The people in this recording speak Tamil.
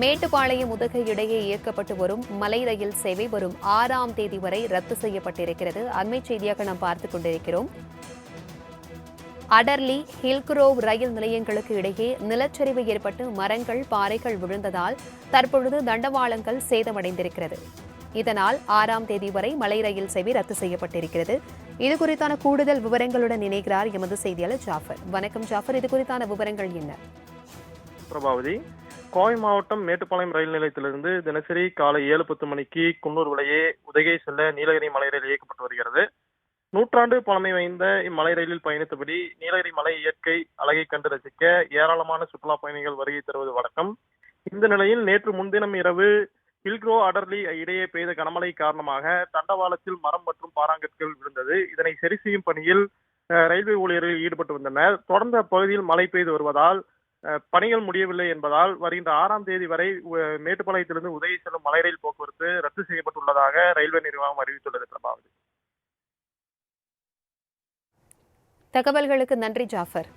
மேட்டுப்பாளையம் உதகை இடையே இயக்கப்பட்டு வரும் மலை ரயில் சேவை வரும் 6ஆம் தேதி வரை ரத்து செய்யப்பட்டிருக்கிறது. அண்மைச் செய்தியாக நாம் பார்த்துக் கொண்டிருக்கிறோம். அடர்லி, ஹில்க்ரோவ் ரயில் நிலையங்களுக்கு இடையே நிலச்சரிவு ஏற்பட்டு மரங்கள், பாறைகள் விழுந்ததால் தற்பொழுது தண்டவாளங்கள் சேதமடைந்திருக்கிறது. இதனால் 6ஆம் தேதி வரை மலை ரயில் சேவை ரத்து செய்யப்பட்டிருக்கிறது. இதுகுறித்தான கூடுதல் விவரங்களுடன் இணைகிறார் எமது செய்தியாளர் ஜாஃபர். வணக்கம் ஜாஃபர், இதுகுறித்தான விவரங்கள் என்ன? பிரபாவதி, கோவை மாவட்டம் மேட்டுப்பாளையம் ரயில் நிலையத்திலிருந்து தினசரி காலை 7:10 மணிக்கு குன்னூர் வழியே உதகை செல்ல நீலகிரி மலை ரயில் இயக்கப்பட்டு வருகிறது. நூற்றாண்டு பழமை வாய்ந்த இம்மலை ரயிலில் பயணித்தபடி நீலகிரி மலை இயற்கை அழகை கண்டு ரசிக்க ஏராளமான சுற்றுலா பயணிகள் வருகை தருவது வழக்கம். இந்த நிலையில் நேற்று முன்தினம் இரவு ஹில்க்ரோ அடர்லி இடையே பெய்த கனமழை காரணமாக தண்டவாளத்தில் மரம் மற்றும் பாறாங்கற்கள் விழுந்தது. இதனை சரி செய்யும் பணியில் ரயில்வே ஊழியர்கள் ஈடுபட்டு வந்தனர். தொடர்ந்து அப்பகுதியில் மழை பெய்து வருவதால் பணிகள் முடியவில்லை என்பதால் வருகின்ற 6ஆம் தேதி வரை மேட்டுப்பாளையத்திலிருந்து உதகை செல்லும் மலை ரயில் போக்குவரத்து ரத்து செய்யப்பட்டுள்ளதாக ரயில்வே நிர்வாகம் அறிவித்துள்ளது. பிரபாவதி, தகவல்களுக்கு நன்றி ஜாஃபர்.